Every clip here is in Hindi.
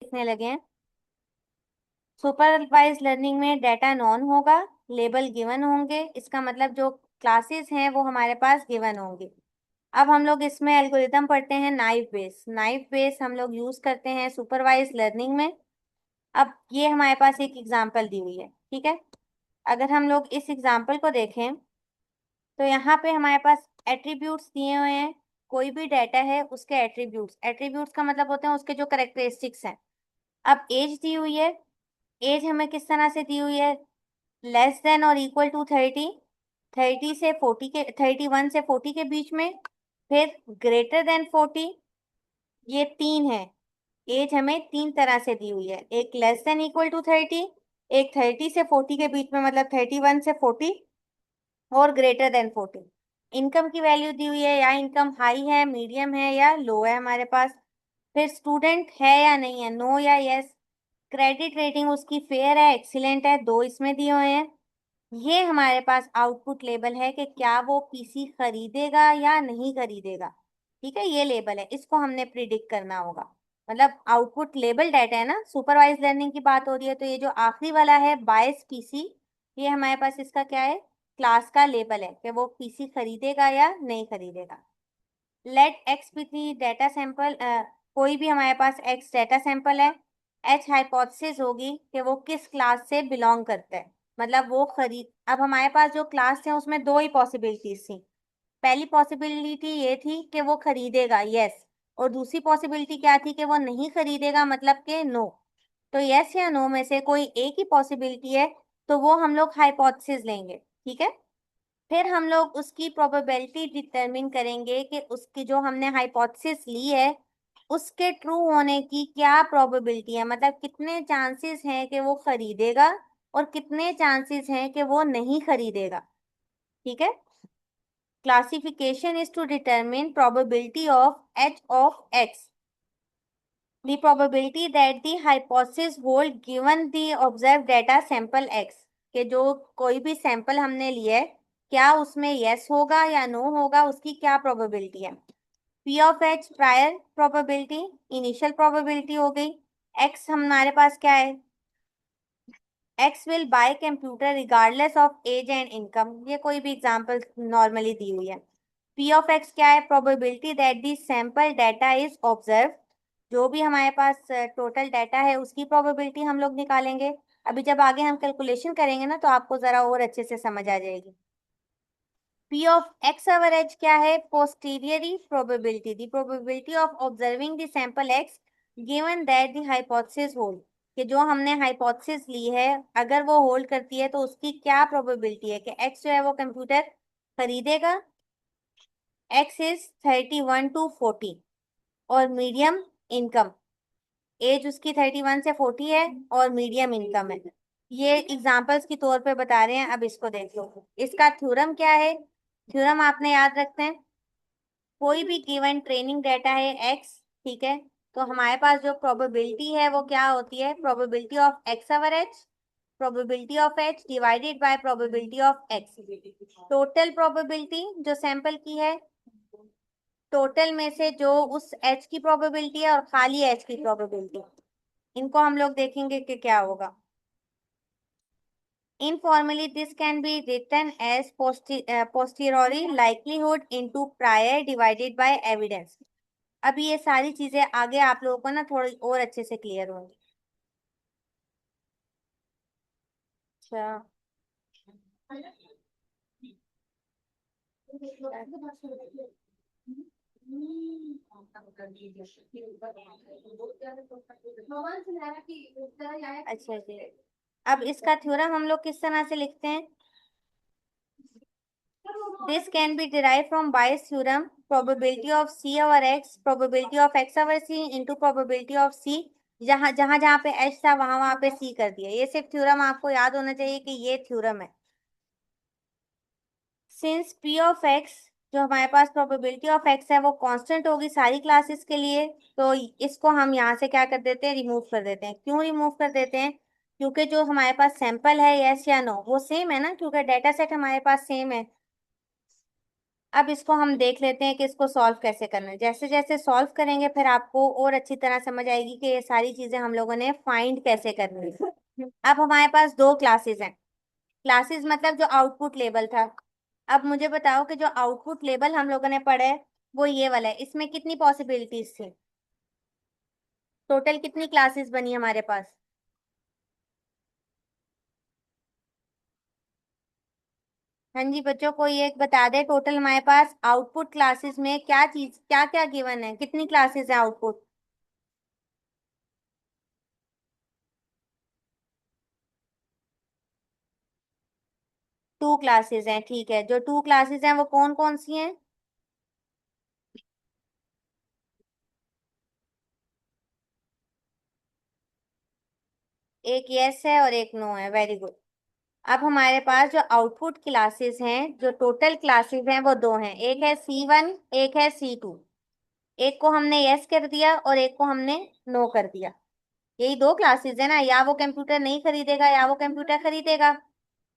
लिखने लगे हैं। सुपरवाइज लर्निंग में डाटा नॉन होगा, लेबल गिवन होंगे, इसका मतलब जो क्लासेस हैं वो हमारे पास गिवन होंगे। अब हम लोग इसमें एल्गोरिथम पढ़ते हैं नाइव बेस। नाइव बेस हम लोग यूज करते हैं सुपरवाइज लर्निंग में। अब ये हमारे पास एक एग्जांपल दी हुई है, ठीक है। अगर हम लोग इस एग्जांपल को देखें तो यहाँ पे हमारे पास एट्रीब्यूट्स दिए हुए हैं। कोई भी डाटा है उसके एट्रीब्यूट्स, एट्रीब्यूट्स का मतलब होते हैं उसके जो करेक्टरिस्टिक्स हैं। अब एज दी हुई है, एज हमें किस तरह से दी हुई है, लेस देन और इक्वल टू 30, 30 से 40 के, 31 से 40 के बीच में, फिर ग्रेटर देन 40, ये तीन है। एज हमें तीन तरह से दी हुई है, एक लेस देन इक्वल टू 30, एक 30 से 40 के बीच में मतलब 31 से 40, और ग्रेटर देन 40। इनकम की वैल्यू दी हुई है, या इनकम हाई है, मीडियम है या लो है हमारे पास। फिर स्टूडेंट है या नहीं है, नो या यस। क्रेडिट रेटिंग उसकी फेयर है, एक्सीलेंट है, दो इसमें दिए हुए हैं। ये हमारे पास आउटपुट लेबल है कि क्या वो पीसी खरीदेगा या नहीं खरीदेगा। ठीक है, ये लेबल है, इसको हमने प्रिडिक्ट करना होगा। मतलब आउटपुट लेबल डाटा है ना, सुपरवाइज लर्निंग की बात हो रही है, तो ये जो आखिरी वाला है बायस पीसी, ये हमारे पास इसका क्या है, क्लास का लेबल है कि वो पीसी खरीदेगा या नहीं खरीदेगा। Let X be data sample, कोई भी हमारे पास एक्स डाटा सैंपल है। एच हाइपोथेसिस होगी कि वो किस क्लास से बिलोंग करता है, मतलब वो खरीद, अब हमारे पास जो क्लास थे उसमें दो ही पॉसिबिलिटीज थी। पहली पॉसिबिलिटी ये थी कि वो खरीदेगा, यस, और दूसरी पॉसिबिलिटी क्या थी कि वो नहीं खरीदेगा, मतलब कि नो। तो यस या नो में से कोई एक ही पॉसिबिलिटी है, तो वो हम लोग हाइपोथेसिस लेंगे, ठीक है। फिर हम लोग उसकी प्रोबेबिलिटी डिटरमिन करेंगे कि उसकी जो हमने हाइपोथेसिस ली है उसके ट्रू होने की क्या प्रोबेबिलिटी है, मतलब कितने चांसेस हैं कि वो खरीदेगा और कितने चांसेस हैं कि वो नहीं खरीदेगा, ठीक है। Classification is to determine probability of H of X, the probability that the hypothesis hold given the observed data sample x, के जो कोई भी सैंपल हमने लिया है क्या उसमें यस होगा या नो होगा, उसकी क्या प्रोबेबिलिटी है। p of h prior probability, initial probability हो गई। x हमारे पास क्या है, x will buy computer regardless of age and income, ये कोई भी एग्जांपल नॉर्मली दी हुई है। p ऑफ x क्या है, probability that the sample data is observe, जो भी हमारे पास टोटल डाटा है उसकी प्रोबेबिलिटी हम लोग निकालेंगे। अभी जब आगे हम कैलकुलेशन करेंगे ना तो आपको जरा और अच्छे से समझ आ जाएगी। P ऑफ x एवरेज क्या है, posteriori probability, the probability of observing the sample x given that the hypothesis hold, कि जो हमने हाइपोथेसिस ली है अगर वो होल्ड करती है तो उसकी क्या प्रोबेबिलिटी है कि x जो है वो कंप्यूटर खरीदेगा। x इज 31 to 40, और मीडियम इनकम, एज उसकी 31 से 40 है और मीडियम इनकम है। ये एग्जांपल्स के तौर पे बता रहे हैं, अब इसको देख लो। इसका थ्योरम क्या है, थ्योरम आपने याद रखते हैं। कोई भी गिवन ट्रेनिंग डाटा है एक्स, ठीक है, तो हमारे पास जो प्रोबेबिलिटी है वो क्या होती है, probability of x average, probability of H divided by probability of x. Total probability जो सैंपल की है, टोटल में से जो उस एच की प्रोबेबिलिटी है और खाली एच की प्रोबेबिलिटी, इनको हम लोग देखेंगे कि क्या होगा। Informally, this can be written as posteriori likelihood into prior divided by evidence. अभी ये सारी चीजें आगे आप लोगों को ना थोड़ी और अच्छे से क्लियर होंगी। अच्छा, अच्छा जी। अब इसका थ्योरम हम लोग किस तरह से लिखते हैं, this can be derived from Bayes theorem, probability of c over x, probability of x over c into probability of c, जहां जहां जहां पे h था वहां वहां पे c कर दिया। ये सिर्फ थ्योरम आपको याद होना चाहिए कि ये थ्योरम है। सिंस p ऑफ x, जो हमारे पास प्रोबेबिलिटी ऑफ x है वो कांस्टेंट होगी सारी क्लासेस के लिए, तो इसको हम यहाँ से क्या कर देते हैं, रिमूव कर देते हैं। क्यों रिमूव कर देते हैं, क्योंकि जो हमारे पास सैंपल है यस या नो वो सेम है ना, क्योंकि डेटा सेट हमारे पास सेम है। अब इसको हम देख लेते हैं कि इसको सॉल्व कैसे करना है। जैसे जैसे सॉल्व करेंगे फिर आपको और अच्छी तरह समझ आएगी कि ये सारी चीजें हम लोगों ने फाइंड कैसे करनी है। अब हमारे पास दो क्लासेस हैं। क्लासेस मतलब जो आउटपुट लेवल था। अब मुझे बताओ कि जो आउटपुट लेवल हम लोगों ने पढ़ा है वो ये वाला है, इसमें कितनी पॉसिबिलिटीज थी? टोटल कितनी क्लासेस बनी हमारे पास? हाँ जी बच्चों, कोई एक बता दे, टोटल हमारे पास आउटपुट क्लासेस में क्या चीज क्या क्या गिवन है, कितनी क्लासेस है आउटपुट? टू क्लासेस हैं, ठीक है। जो टू क्लासेस हैं वो कौन कौन सी हैं? एक यस है और एक नो है, वेरी गुड। अब हमारे पास जो आउटपुट क्लासेस हैं, जो टोटल क्लासेस हैं वो दो हैं, एक है C1, एक है C2। एक को हमने यस कर दिया और एक को हमने नो कर दिया। यही दो क्लासेस है ना, या वो कंप्यूटर नहीं खरीदेगा या वो कंप्यूटर खरीदेगा।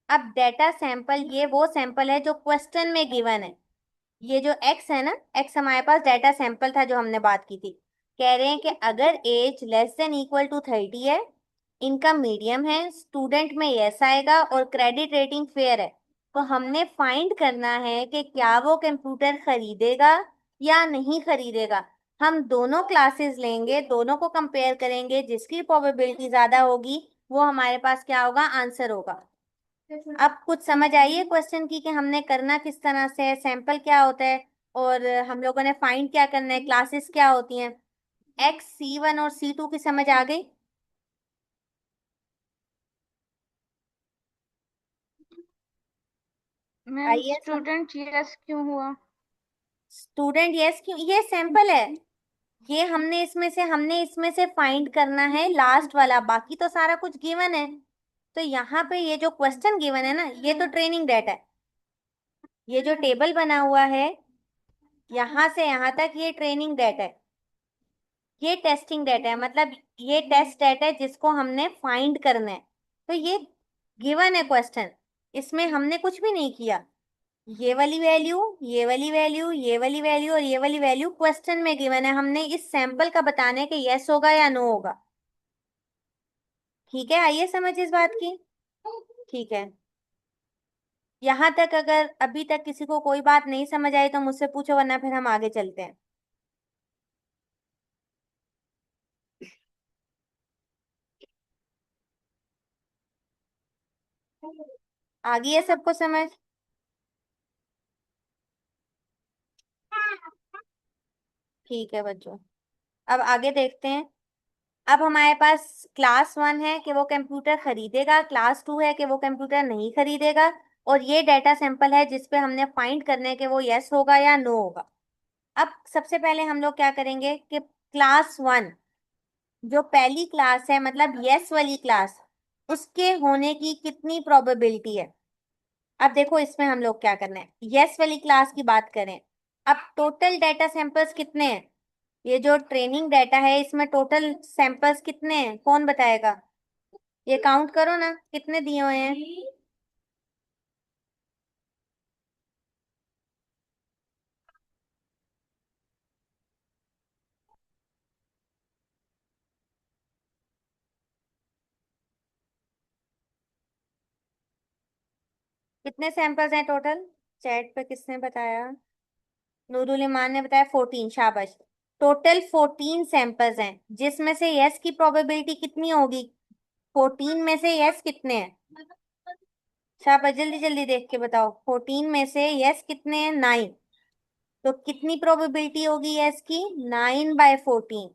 अब डेटा सैंपल, ये वो सैंपल है जो क्वेश्चन में गिवन है। ये जो एक्स है ना, एक्स हमारे पास डेटा सैंपल था जो हमने बात की थी। कह रहे हैं कि अगर age less than equal to 30 है, इनकम मीडियम है, स्टूडेंट में यस आएगा और क्रेडिट रेटिंग फेयर है, तो हमने फाइंड करना है कि क्या वो कंप्यूटर खरीदेगा या नहीं खरीदेगा। हम दोनों क्लासेस लेंगे, दोनों को कंपेयर करेंगे, जिसकी प्रोबेबिलिटी ज्यादा होगी वो हमारे पास क्या होगा, आंसर होगा। अब कुछ समझ आई है क्वेश्चन की कि हमने करना किस तरह से है, सैंपल क्या होता है, और हम लोगों ने फाइंड क्या करना है, क्लासेस क्या होती हैं। XC1 और C2 की समझ आ गई? मैम आइए सब। स्टूडेंट यस क्यों हुआ? स्टूडेंट यस क्यों? ये सैंपल है। ये हमने इसमें से फाइंड करना है लास्ट वाला, बाकी तो सारा कुछ गिवन है। तो यहाँ पे ये जो क्वेश्चन गिवन है ना, ये तो ट्रेनिंग डेटा है। ये जो टेबल बना हुआ है यहाँ से यहाँ तक, ये ट्रेनिंग डेटा है। ये टेस्टिंग डेटा है, मतलब ये टेस्ट डेटा है जिसको हमने फाइंड करना है। तो ये गिवन है क्वेश्चन, इसमें हमने कुछ भी नहीं किया। ये वाली वैल्यू, ये वाली वैल्यू, ये वाली वैल्यू और ये वाली वैल्यू क्वेश्चन में गिवन है, हमने इस सैंपल का बताना है कि यस होगा या नो होगा। ठीक है, आइए समझ इस बात की। ठीक है, यहाँ तक अगर अभी तक किसी को कोई बात नहीं समझ आई तो मुझसे पूछो, वरना फिर हम आगे चलते हैं। आ गई है सबको समझ? ठीक है बच्चों, अब आगे देखते हैं। अब हमारे पास क्लास 1 है कि वो कंप्यूटर खरीदेगा, क्लास 2 है कि वो कंप्यूटर नहीं खरीदेगा, और ये डेटा सैंपल है जिसपे हमने फाइंड करना है कि वो यस होगा या नो होगा। अब सबसे पहले हम लोग क्या करेंगे कि क्लास 1, जो पहली क्लास है मतलब यस वाली क्लास, उसके होने की कितनी प्रोबेबिलिटी है। अब देखो इसमें हम लोग क्या करना है, यस वाली क्लास की बात करें। अब टोटल डेटा सैंपल्स कितने हैं? ये जो ट्रेनिंग डाटा है इसमें टोटल सैंपल्स कितने हैं, कौन बताएगा? ये काउंट करो ना, कितने दिए हुए हैं। कितने सैंपल्स हैं टोटल? चैट पे किसने बताया? नूरुल ईमान ने बताया 14, शाबाश। टोटल 14 सैंपल्स हैं, जिसमें से यस की प्रोबेबिलिटी कितनी होगी? 14 में से यस कितने हैं? शाबाश, जल्दी जल्दी देख के बताओ, 14 में से यस कितने हैं? 9। तो कितनी प्रोबेबिलिटी होगी यस की? 9/14।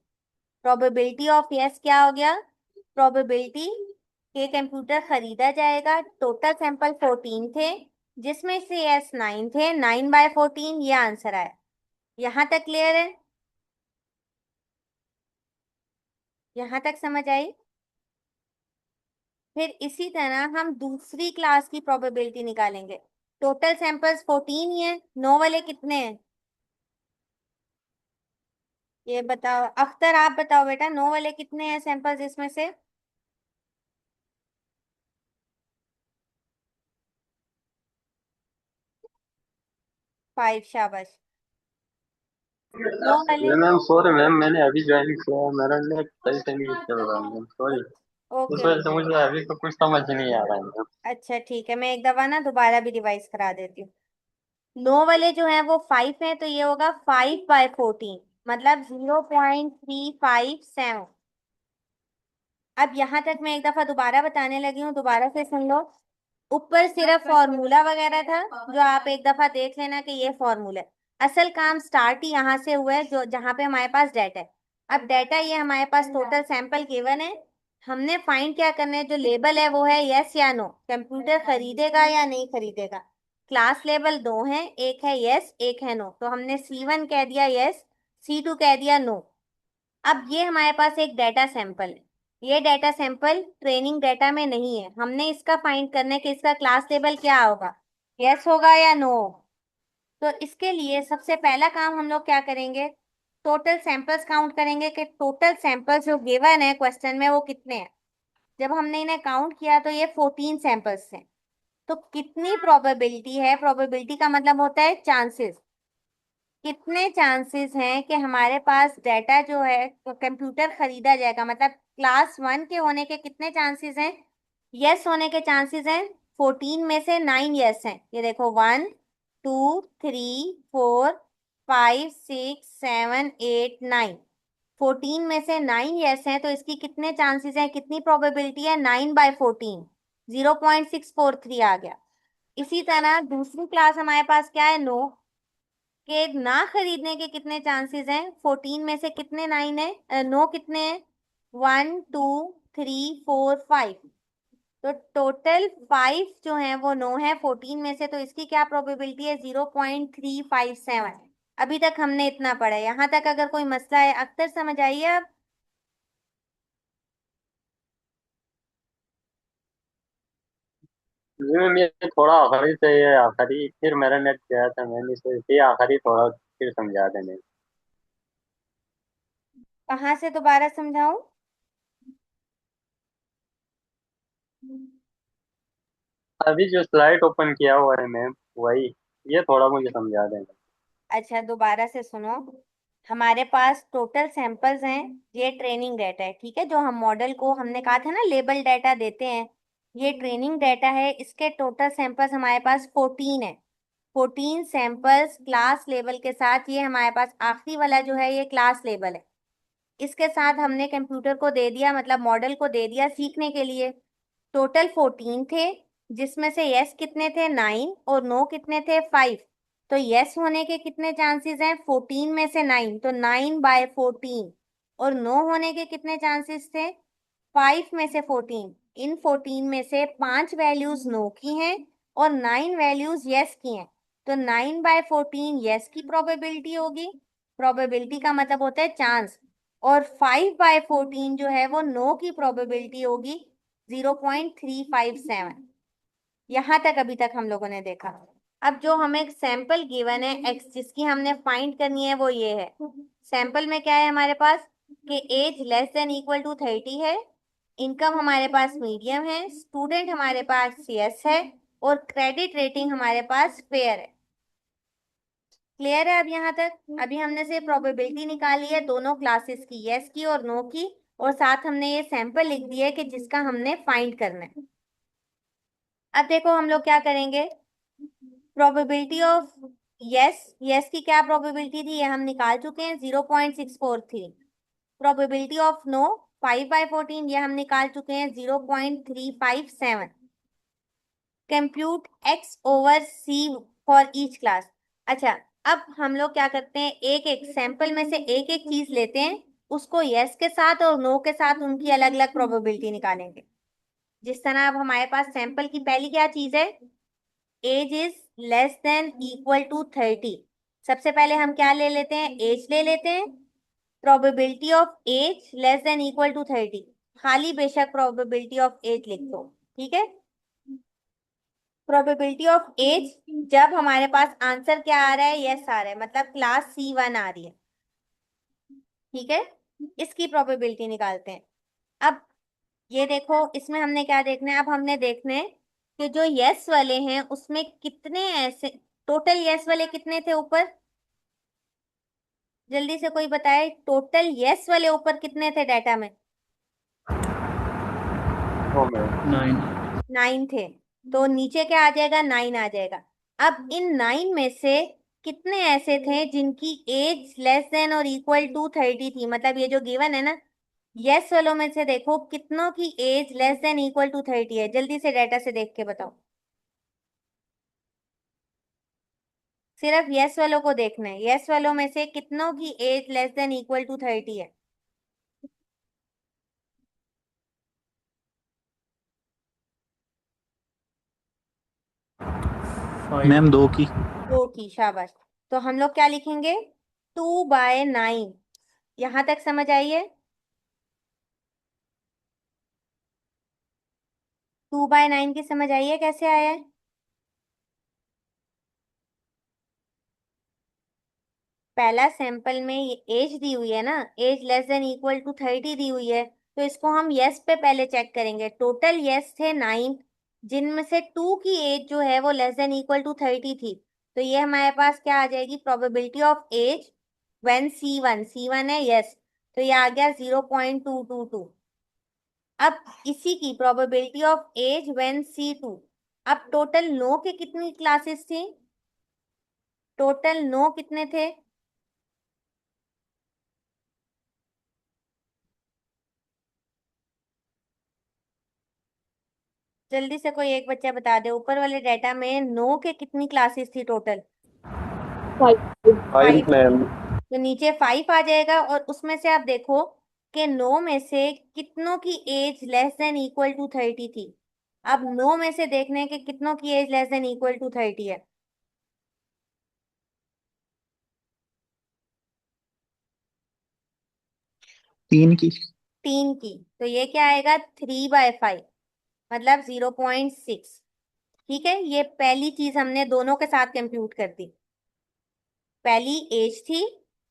प्रोबेबिलिटी ऑफ यस क्या हो गया? प्रोबेबिलिटी के कंप्यूटर खरीदा जाएगा। टोटल सैंपल 14 थे, जिसमें से यस 9 थे, 9/14 ये आंसर आया। यहाँ तक क्लियर है? यहाँ तक समझ आई? फिर इसी तरह हम दूसरी क्लास की प्रोबेबिलिटी निकालेंगे। टोटल सैंपल्स 14 ही है, नो वाले कितने हैं? ये बताओ अख्तर, आप बताओ बेटा, नो वाले कितने हैं सैंपल्स इसमें से? 5, शाबाश। नो वाले। ये मैम सॉरी मैम, मैंने अभी ज्वाइन किया है, मेरा नेट सही से नहीं चल रहा है मैम, सॉरी। उस ओके वजह से ओके। मुझे अभी तो कुछ समझ नहीं आ रहा है मैम। अच्छा ठीक है, मैं एक दफा ना दोबारा भी रिवाइज करा देती हूँ। नो वाले जो है वो 5 है, तो ये होगा 5/14, मतलब 0.357। अब यहाँ तक मैं एक दफा दोबारा बताने लगी हूँ, दोबारा से सुन लो। ऊपर सिर्फ फॉर्मूला वगैरह था, जो आप एक दफा देख लेना कि ये फॉर्मूला है। असल काम स्टार्ट ही यहाँ से हुआ है, जो जहाँ पे हमारे पास डाटा है। अब डाटा ये हमारे पास टोटल सैंपल गिवन है। हमने फाइंड क्या करना है, जो लेबल है वो है यस या नो, कंप्यूटर खरीदेगा या नहीं खरीदेगा। क्लास लेबल दो हैं, एक है यस एक है नो, तो हमने C1 कह दिया यस, C2 कह दिया नो। अब ये हमारे पास एक डाटा सैंपल है। ये डाटा सैंपल ट्रेनिंग डाटा में नहीं है, हमने इसका फाइंड करना है कि इसका क्लास लेबल क्या होगा, यस होगा या नो। तो इसके लिए सबसे पहला काम हम लोग क्या करेंगे, टोटल सैंपल्स काउंट करेंगे कि टोटल सैंपल्स जो गिवन है क्वेश्चन में वो कितने हैं। जब हमने इन्हें काउंट किया तो ये 14 सैंपल्स हैं। तो कितनी प्रोबेबिलिटी है, प्रोबेबिलिटी का मतलब होता है चांसेस, कितने चांसेस हैं कि हमारे पास डाटा जो है कंप्यूटर खरीदा जाएगा, मतलब क्लास 1 के होने के कितने चांसेस हैं, यस होने के चांसेस हैं। 14 में से 9 यस हैं, ये देखो 1 2 3 4 5 6 7 8 9। 14 में से 9 यस हैं, तो इसकी कितने चांसेस हैं, कितनी प्रोबेबिलिटी है, 9/14, 0.643 आ गया। इसी तरह दूसरी क्लास हमारे पास क्या है, नो, के ना खरीदने के कितने चांसेस हैं, 14 में से कितने 9 है, नो कितने हैं, 1 2 3 4 5। तो टोटल 5 जो है वो नो है 14 में से, तो इसकी क्या प्रोबेबिलिटी है, 0.357। अभी तक हमने इतना पढ़ा है, यहाँ तक अगर कोई मसला है अख्तर समझ आइए अब। जी मैम, ये थोड़ा आखिरी से, ये आखिरी फिर मेरा नेट गया था मैम, इसे ये आखिरी थोड़ा फिर समझा देने। कहाँ से दोबारा समझाऊं। अभी जो स्लाइड ओपन किया हुआ है मैम, वही, ये थोड़ा मुझे समझा देना। अच्छा दोबारा से सुनो। हमारे पास टोटल सैंपल्स हैं, ये ट्रेनिंग डाटा है, ठीक है, जो हम मॉडल को हमने कहा था ना लेबल डाटा देते हैं, ये ट्रेनिंग डाटा है। इसके टोटल सैंपल्स हमारे पास 14 है। 14 सैंपल्स क्लास लेवल के साथ, ये हमारे पास आखिरी वाला जो है ये क्लास लेवल है। इसके साथ हमने कंप्यूटर को दे दिया, मतलब मॉडल को दे दिया सीखने के लिए। टोटल 14 थे, जिसमें से यस कितने थे, 9, और नो कितने थे, 5। तो यस होने के कितने चांसेस हैं, 14 में से 9, तो 9/14। और नो होने के कितने चांसेस थे, 5 में से 14। इन 14 में से 5 वैल्यूज नो की हैं और 9 वैल्यूज यस की हैं। तो 9/14 यस की प्रोबेबिलिटी होगी, प्रोबेबिलिटी का मतलब होता है चांस। और 5/14 जो है वो नो की प्रोबेबिलिटी होगी, 0.357। यहाँ तक अभी तक हम लोगों ने देखा। अब जो हमें सैंपल गिवन है एक्स, जिसकी हमने फाइंड करनी है वो ये है। सैंपल में क्या है हमारे पास, कि age less than equal to 30 है, इनकम हमारे पास मीडियम है, स्टूडेंट हमारे पास यस है, और क्रेडिट रेटिंग हमारे पास फेयर है। क्लियर है अब यहाँ तक। अभी हमने से प्रोबेबिलिटी निकाली है दोनों क्लासेस की, यस की और नो की, और साथ हमने ये सैंपल लिख दिया है कि जिसका हमने फाइंड करना है। अब देखो हम लोग क्या करेंगे, प्रोबेबिलिटी ऑफ यस, यस की क्या प्रोबेबिलिटी थी ये हम निकाल चुके हैं, 0.643। प्रोबेबिलिटी ऑफ नो 5/14, ये हम निकाल चुके हैं, 0.357। Compute X over C for each class. अच्छा, अब हम लोग क्या करते हैं, एक एक सैंपल में से एक एक चीज लेते हैं, उसको यस के साथ और नो के साथ उनकी अलग अलग प्रोबेबिलिटी निकालेंगे। जिस तरह अब हमारे पास सैंपल की पहली क्या चीज है, age is less than equal to 30। सबसे पहले हम क्या ले लेते हैं, एज ले लेते हैं। Probability of age less than equal to 30, खाली बेशक प्रोबेबिलिटी ऑफ एज लिख दो, ठीक है। प्रोबेबिलिटी ऑफ एज, जब हमारे पास आंसर क्या आ रहा है, यस आ रहा है, मतलब क्लास C1 आ रही है, ठीक है। इसकी प्रोबेबिलिटी निकालते हैं। अब ये देखो, इसमें हमने क्या देखना है, अब हमने देखना है कि जो यस वाले हैं उसमें कितने ऐसे, टोटल यस वाले कितने थे ऊपर? जल्दी से कोई बताए, टोटल यस वाले ऊपर कितने थे डाटा में? तो मैं 9। 9 थे। तो नीचे क्या आ जाएगा? 9 आ जाएगा। अब इन 9 में से कितने ऐसे थे जिनकी एज लेस देन और इक्वल टू 30 थी? मतलब ये जो गिवन है ना, यस वालों में से देखो कितनों की age less than equal to 30 है। जल्दी से डाटा से देख के बताओ। सिर्फ यस वालों को देखना है, यस वालों में से कितनों की age less than equal to 30 है? मैम 2 की। 2 की, शाबाश। तो हम लोग क्या लिखेंगे? 2/9। यहां तक समझ आई है? 2/9 की समझ आई है कैसे आया है? पहला सैंपल में ये एज दी हुई है ना, age less than equal to 30 दी हुई है, तो इसको हम यस पे पहले चेक करेंगे। टोटल यस थे 9, जिनमें से 2 की एज जो है वो लेस देन इक्वल टू 30 थी। तो ये हमारे पास क्या आ जाएगी? Probability of as when C1 है यस, तो ये आ गया 0.222। अब इसी की probability of as when C2। अब टोटल नो के कितनी क्लासेस थी? टोटल नो कितने थे? जल्दी से कोई एक बच्चा बता दे, ऊपर वाले डाटा में नो के कितनी क्लासेस थी टोटल? 5। मैम। तो नीचे 5 आ जाएगा, और उसमें से आप देखो कि नो में से कितनों की age less than equal to 30 थी। अब नो में से देखने के कितनों की age less than equal to 30 है? 3 की। 3 की। तो ये क्या आएगा? 3/5, मतलब 0.6। ठीक है, ये पहली चीज हमने दोनों के साथ कंप्यूट कर दी। पहली एज थी,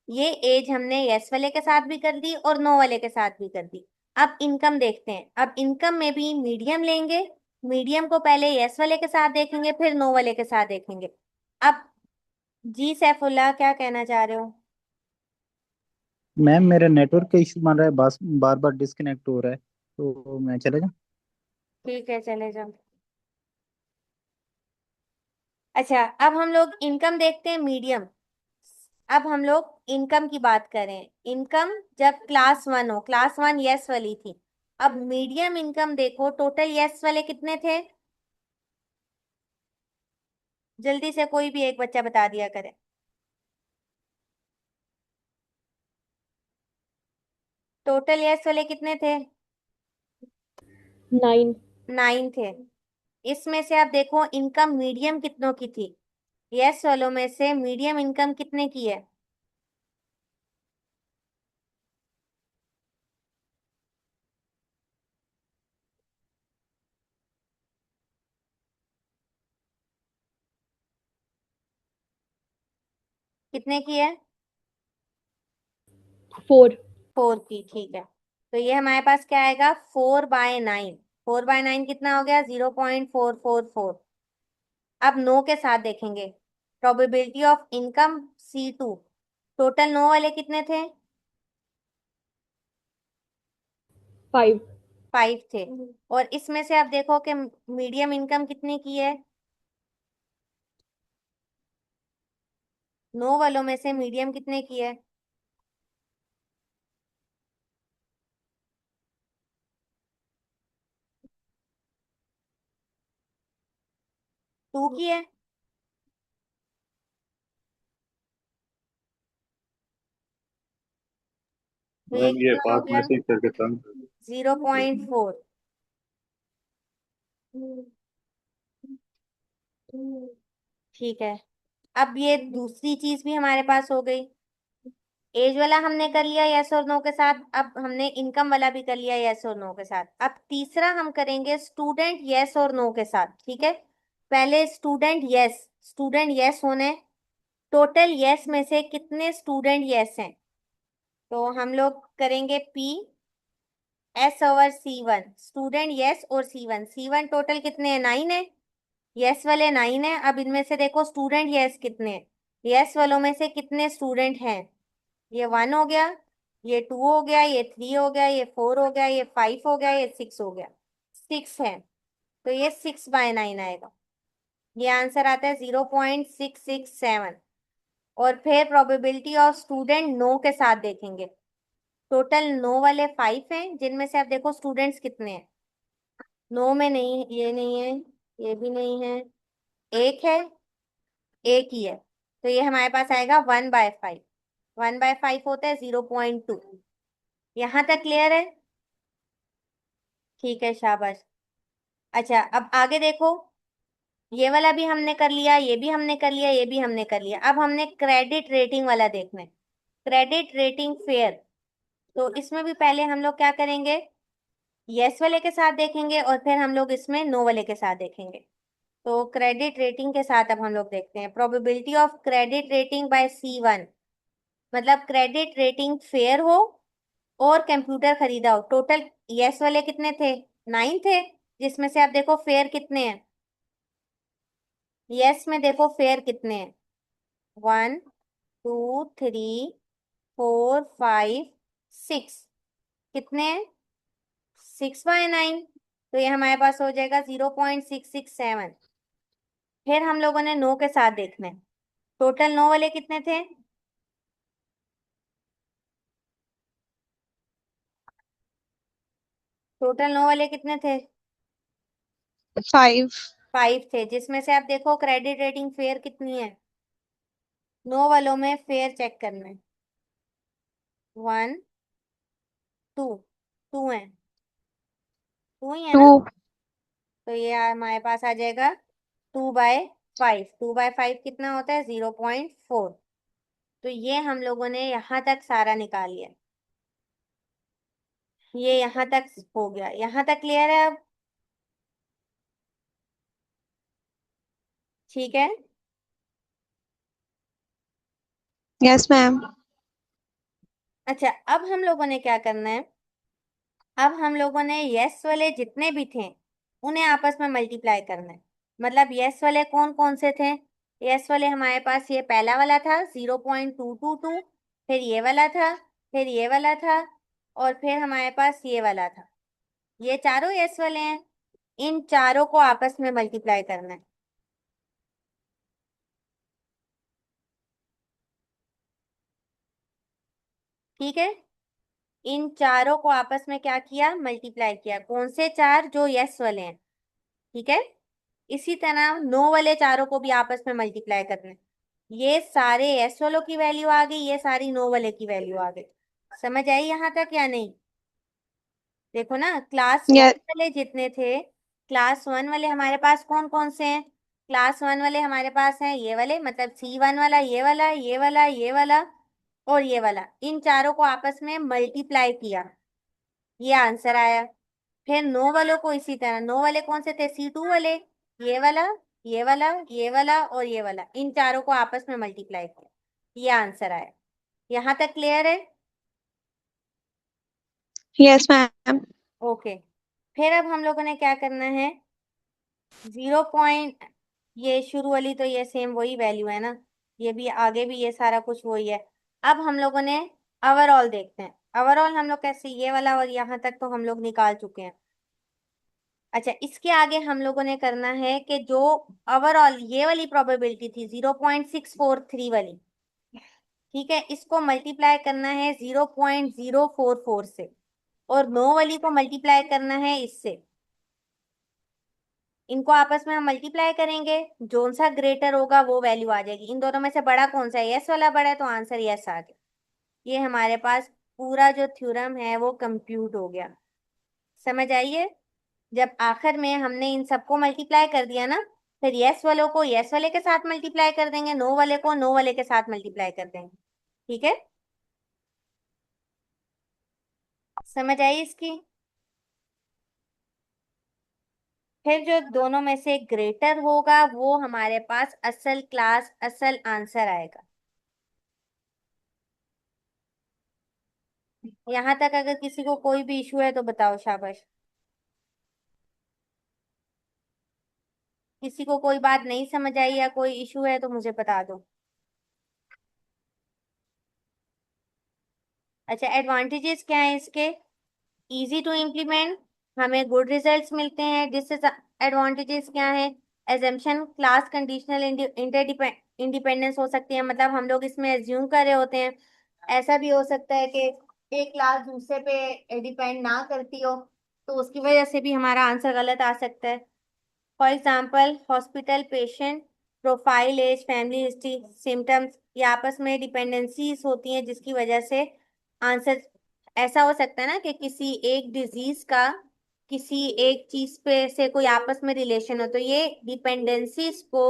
ये एज हमने यस वाले के साथ भी कर दी और नो वाले के साथ भी कर दी। अब इनकम देखते हैं। अब इनकम में भी मीडियम लेंगे। मीडियम को पहले यस वाले के साथ देखेंगे, फिर नो वाले के साथ देखेंगे। अब जी सैफुल्लाह क्या कहना चाह रहे हो? मैम मेरा नेटवर्क का इशू मान रहा है, बस बार बार डिस्कनेक्ट हो रहा है, तो मैं चले जाऊँ? ठीक है, चले जाओ। अच्छा, अब हम लोग इनकम देखते हैं, मीडियम। अब हम लोग इनकम की बात करें। इनकम जब क्लास 1 हो, क्लास 1 यस वाली थी। अब मीडियम इनकम देखो, टोटल यस वाले कितने थे? जल्दी से कोई भी एक बच्चा बता दिया करे। टोटल यस वाले कितने थे? 9। 9 थे। इसमें से आप देखो इनकम मीडियम कितनों की थी? यस वालों में से मीडियम इनकम कितने की है? कितने की है? 4। 4 की, ठीक है। तो ये हमारे पास क्या आएगा? 4/9। 4/9 कितना हो गया? 0.444। अब नो के साथ देखेंगे। Probability of income C2। Total no वाले कितने थे? 5। 5 थे। और इसमें से आप देखो कि मीडियम इनकम कितने की है? नो वालों में से मीडियम कितने की है? 2 की है। तो ये मैम ये कितना हो पास गया? मैसेज करके तंग 0.4। ठीक है। अब ये दूसरी चीज भी हमारे पास हो गई। एज वाला हमने कर लिया यस और नो के साथ, अब हमने इनकम वाला भी कर लिया यस और नो के साथ। अब तीसरा हम करेंगे स्टूडेंट यस और नो के साथ। ठीक है, पहले स्टूडेंट यस। स्टूडेंट यस होने, टोटल यस में से कितने स्टूडेंट यस हैं? तो हम लोग करेंगे P/S/C1। स्टूडेंट यस और C1, टोटल कितने हैं? 9 है। यस वाले 9 है। अब इनमें से देखो स्टूडेंट यस कितने हैं, यस वालों में से कितने स्टूडेंट हैं। ये 1 हो गया, ये 2 हो गया, ये 3 हो गया, ये 4 हो गया, ये 5 हो गया, ये 6 हो गया। 6 है, तो ये 6/9 आएगा। ये आंसर आता है 0.667। और फिर प्रोबेबिलिटी ऑफ स्टूडेंट नो के साथ देखेंगे। टोटल नो वाले 5 हैं, जिनमें से आप देखो स्टूडेंट्स कितने हैं। नो में नहीं, ये नहीं है, ये भी नहीं है, एक है, एक ही है। तो ये हमारे पास आएगा 1/5। 1/5 होता है 0.2। यहाँ तक क्लियर है? ठीक है, शाबाश। अच्छा, अब आगे देखो। ये वाला भी हमने कर लिया, ये भी हमने कर लिया, ये भी हमने कर लिया। अब हमने क्रेडिट रेटिंग वाला देखना है, क्रेडिट रेटिंग फेयर। तो इसमें भी पहले हम लोग क्या करेंगे, यस वाले के साथ देखेंगे और फिर हम लोग इसमें नो वाले के साथ देखेंगे। तो क्रेडिट रेटिंग के साथ अब हम लोग देखते हैं, probability of credit rating by C1। मतलब क्रेडिट रेटिंग फेयर हो और कंप्यूटर खरीदा हो। टोटल यस वाले कितने थे, 9 थे, जिसमें से आप देखो फेयर कितने हैं। यस में देखो फेयर कितने हैं, 1 2 3 4 5 6। कितने हैं, 6/9। तो ये हमारे पास हो जाएगा 0.667। फिर हम लोगों ने नो के साथ देखना है। टोटल नो वाले कितने थे, टोटल नो वाले कितने थे, 5। 5 थे, जिसमें से आप देखो क्रेडिट रेटिंग फेयर कितनी है। नो वालों में फेयर चेक करना है, 1 2, 2 है, 2 ही है 2। ना। तो ये हमारे पास आ जाएगा 2/5। 2/5 कितना होता है, 0.4। तो ये हम लोगों ने यहाँ तक सारा निकाल लिया। ये यहाँ तक हो गया, यहाँ तक क्लियर है अब? ठीक है। Yes ma'am. अच्छा, अब हम लोगों ने क्या करना है, अब हम लोगों ने यस वाले जितने भी थे उन्हें आपस में मल्टीप्लाई करना है। मतलब यस वाले कौन कौन से थे, यस वाले हमारे पास ये पहला वाला था 0.222, फिर ये वाला था, फिर ये वाला था, और फिर हमारे पास ये वाला था। ये चारों यस वाले हैं, इन चारों को आपस में मल्टीप्लाई करना है। ठीक है, इन चारों को आपस में क्या किया, मल्टीप्लाई किया। कौन से चार, जो यस वाले हैं। ठीक है, इसी तरह नो वाले चारों को भी आपस में मल्टीप्लाई करना है। ये सारे यस वालों की वैल्यू आ गई, ये सारी नो वाले की वैल्यू आ गई। समझ आई यहाँ तक या नहीं? देखो ना, क्लास 1 यस। वाले जितने थे, क्लास 1 वाले हमारे पास कौन कौन से हैं। क्लास 1 वाले हमारे पास हैं ये वाले, मतलब C1 वाला, ये वाला, ये वाला, ये वाला और ये वाला। इन चारों को आपस में मल्टीप्लाई किया, ये आंसर आया। फिर नो वालों को इसी तरह, नो वाले कौन से थे, C2 वाले, ये वाला, ये वाला, ये वाला और ये वाला, इन चारों को आपस में मल्टीप्लाई किया, ये आंसर आया। यहाँ तक क्लियर है? Yes ma'am. ओके। फिर अब हम लोगों ने क्या करना है, 0. ये शुरू वाली तो ये सेम वही वैल्यू है ना, ये भी आगे भी ये सारा कुछ वही है। अब हम लोगों ने ओवरऑल देखते हैं। ओवरऑल हम लोग कैसे, ये वाला और यहाँ तक तो हम लोग निकाल चुके हैं। अच्छा, इसके आगे हम लोगों ने करना है कि जो ओवरऑल ये वाली प्रोबेबिलिटी थी 0.643 वाली, ठीक है, इसको मल्टीप्लाई करना है 0.044 से, और नो वाली को मल्टीप्लाई करना है इससे। इनको आपस में हम मल्टीप्लाई करेंगे, जोन सा ग्रेटर होगा वो वैल्यू आ जाएगी। इन दोनों में से बड़ा कौन सा है, यस वाला बड़ा है, तो आंसर यस आ गया। ये हमारे पास पूरा जो थ्योरम है वो कंप्यूट हो गया। समझ आइए, जब आखिर में हमने इन सबको मल्टीप्लाई कर दिया ना, फिर यस वालों को यस वाले के साथ मल्टीप्लाई कर देंगे, नो वाले को नो वाले के साथ मल्टीप्लाई कर देंगे। ठीक है, समझ आई इसकी? फिर जो दोनों में से ग्रेटर होगा वो हमारे पास असल क्लास, असल आंसर आएगा। यहाँ तक अगर किसी को कोई भी इशू है तो बताओ, शाबाश। किसी को कोई बात नहीं समझ आई या कोई इशू है तो मुझे बता दो। अच्छा, एडवांटेजेस क्या है इसके? इजी टू इम्प्लीमेंट, हमें गुड रिजल्ट्स मिलते हैं। डिसएडवांटेजेस क्या है? एजम्पशन, क्लास कंडीशनल इंडिपेंडेंस हो सकती है, मतलब हम लोग इसमें एज्यूम कर रहे होते हैं। ऐसा भी हो सकता है कि एक क्लास दूसरे पे डिपेंड ना करती हो, तो उसकी वजह से भी हमारा आंसर गलत आ सकता है। For example, hospital patient profile, age, family history, symptoms, ये आपस में डिपेंडेंसीज होती हैं जिसकी वजह से आंसर ऐसा हो सकता है ना कि किसी एक डिजीज का किसी एक चीज पे से कोई आपस में रिलेशन हो, तो ये डिपेंडेंसीज को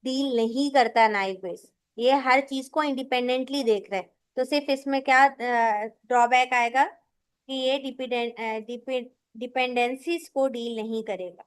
डील नहीं करता नाइव बेस। ये हर चीज को इंडिपेंडेंटली देख रहा है। तो सिर्फ इसमें क्या ड्रॉबैक आएगा कि ये डिपेंडेंसीज को डील नहीं करेगा।